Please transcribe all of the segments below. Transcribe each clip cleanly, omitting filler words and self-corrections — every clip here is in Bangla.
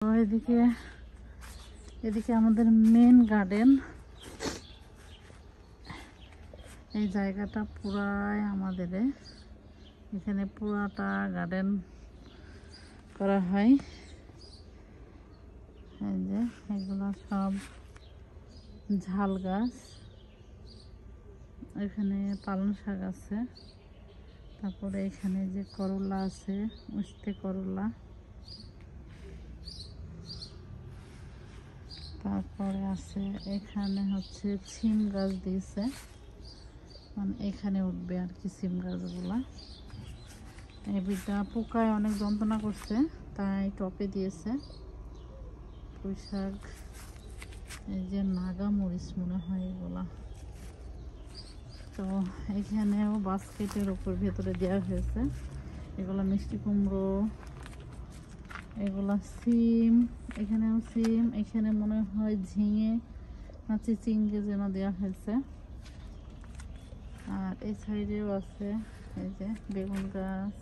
এদিকে এদিকে আমাদের মেন গার্ডেন। এই জায়গাটা পুরাই আমাদের, এখানে পুরাটা গার্ডেন করা হয়। এই যে এগুলো সব ঝাল গাছ, এখানে পালং শাক আছে, তারপরে এখানে যে করলা আছে, উস্তে করলা, তারপরে আছে এখানে হচ্ছে সিম গাছ দিয়েছে, মানে এখানে উঠবে আর কি সিম গাছগুলা। এই বিটা পোকায় অনেক যন্ত্রণা করছে, তাই টপে দিয়েছে। পুঁই শাক, এই যে নাগা মরিচ মনে হয় এগুলা, তো এখানেও বাস্কেটের উপর ভেতরে দেওয়া হয়েছে। এগুলা মিষ্টি কুমড়ো, এগুলা সিম, এখানেও সিম, এখানে মনে হয় ঝিঙে না চিচিঙ্গে যেন দেওয়া হয়েছে। আর এই সাইডেও আছে এই যে বেগুন গাছ,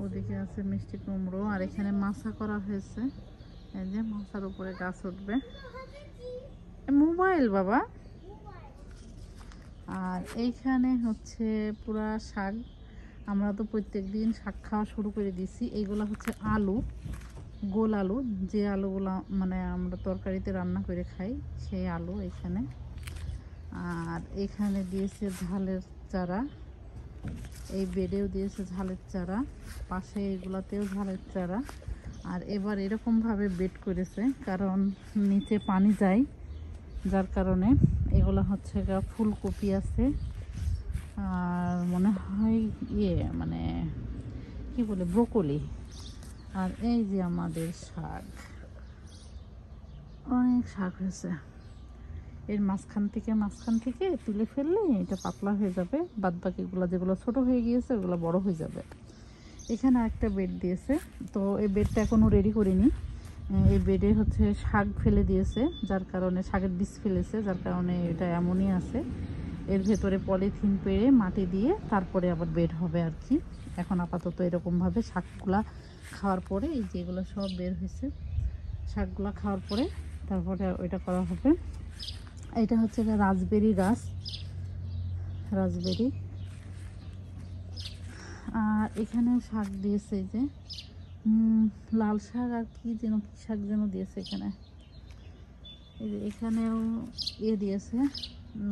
ওদিকে আছে মিষ্টি কুমড়ো, আর এখানে মাছা করা হয়েছে। এই যে মাছার উপরে গাছ উঠবে। মোবাইল বাবা। আর এইখানে হচ্ছে পুরা শাক, আমরা তো প্রত্যেক দিন শাক খাওয়া শুরু করে দিছি। এইগুলা হচ্ছে আলু, গোল আলু, যে আলুগুলা মানে আমরা তরকারিতে রান্না করে খাই, সেই আলু এখানে। আর এখানে দিয়েছে ঝালের চারা, এই বেডেও দিয়েছে ঝালের চারা, পাশে এগুলাতেও ঝালের চারা। আর এবার এরকমভাবে বেড করেছে কারণ নিচে পানি যায়, যার কারণে এগুলো হচ্ছে ফুলকপি আছে, আর মনে হয় মানে কি বলে ব্রোকলি। আর এই যে আমাদের শাক, অনেক শাক হয়েছে। এর মাঝখান থেকে তুলে ফেললে এটা পাতলা হয়ে যাবে, বাদ বাকিগুলো যেগুলো ছোট হয়ে গিয়েছে ওগুলো বড় হয়ে যাবে। এখানে একটা বেড দিয়েছে, তো এই বেডটা এখনো রেডি করিনি। এই বেডে হচ্ছে শাক ফেলে দিয়েছে, যার কারণে শাকের বীজ ফেলেছে, যার কারণে এটা এমনই আছে। এর ভেতরে পলিথিন পেড়ে মাটি দিয়ে তারপরে আবার বেড হবে আর কি। এখন আপাতত এরকমভাবে শাকগুলা খাওয়ার পরে, এই যেগুলো সব বের হয়েছে, শাকগুলা খাওয়ার পরে তারপরে ওইটা করা হবে। এটা হচ্ছে রাজবেরি গাছ, রাজবেরি। আর এখানেও শাক দিয়েছে, এই যে লাল শাক আর কি যেন শাক যেন দিয়েছে এখানে। এই যে এখানেও দিয়েছে,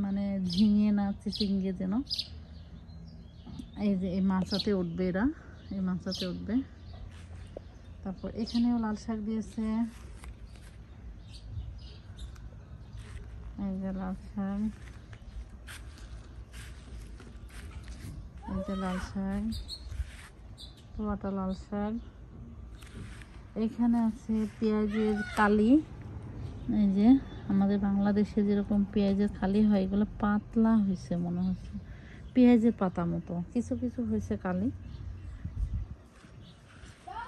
মানে ঝিঙে না চিচিঙ্গে যেন। এই যে এই মাচাতে উঠবে এরা, এই মাচাতে উঠবে। তারপর এখানেও লাল শাক দিয়েছে, এই যে লাল শাক, এই যে লাল শাক, পুরোটা লাল শাক। এখানে আছে পেঁয়াজের কালি, এই যে আমাদের বাংলাদেশে যেরকম পেঁয়াজের কালি হয়, এগুলো পাতলা হয়েছে মনে হচ্ছে, পেঁয়াজের পাতা মতো কিছু কিছু হয়েছে কালি।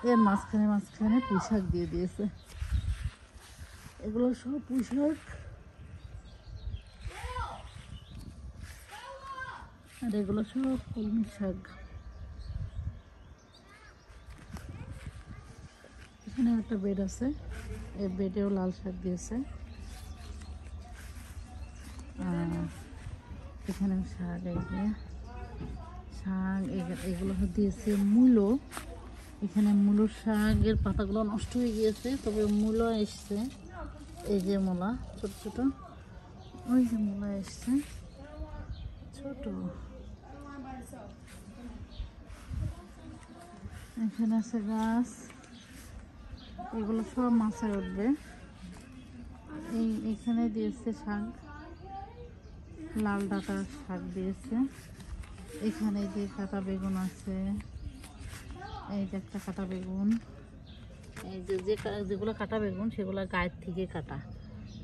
এর মাঝখানে পুঁই শাক দিয়ে দিয়েছে, এগুলো সব পুঁই শাক। আর এগুলো সব কলমি শাক। এখানে একটা বেড আছে, এই বেডেও লাল শাক দিয়েছে। এখানেও শাক, এই যে শাক, এগুলো দিয়েছে মূলো। এখানে মূলো শাকের পাতাগুলো নষ্ট হয়ে গিয়েছে, তবে মূলো এসছে, এই যে মূলা ছোট ছোট, ওই যে মূলা এসছে ছোট। এখানে আছে গাছ, এগুলো সব মাথায় উঠবে। এখানে দিয়েছে শাক, লাল ডাঁটার শাক দিয়েছে। এখানে যে কাটা বেগুন আছে, এই যে একটা কাটা বেগুন, এই যে যেগুলো কাটা বেগুন সেগুলো গায়ের থেকে কাটা।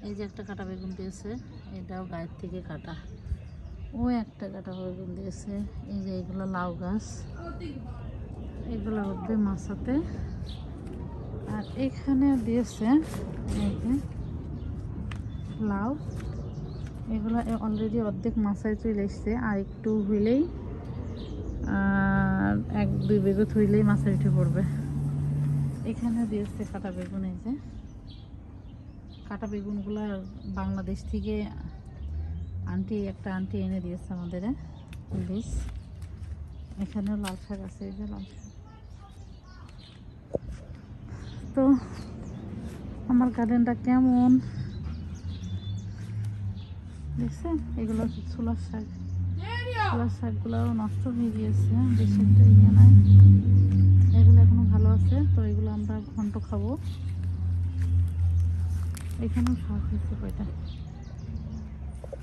এই যে একটা কাটা বেগুন দিয়েছে, এটাও গায়ের থেকে কাটা। ও একটা কাটা বেগুন দিয়েছে। এই যে এগুলো লাউ গাছ, এগুলো উঠবে মাছাতে। আর এখানে দিয়েছে এই যে লাউ, এগুলো অলরেডি অর্ধেক মাছায় চলে এসছে, আর একটু হইলেই আর 1-2 বেগত হইলেই মাছে উঠে পড়বে। এখানে দিয়েছে কাটা বেগুন। এই যে কাটা বেগুনগুলো বাংলাদেশ থেকে একটা আন্টি এনে দিয়েছে আমাদের প্লিজ। এখানেও লাল শাক আছে, এই যে লাল শাক। তো আমার গার্ডেনটা কেমন দেখছেন? এগুলো হচ্ছে ছোলার শাক। ছোলার শাকগুলোও নষ্ট হয়ে গিয়েছে, বেশি একটা ইয়ে নাই, এগুলো এখনো ভালো আছে। তো এগুলো আমরা ঘন্ট খাবো। এখানেও শাক হয়েছে কয়টা।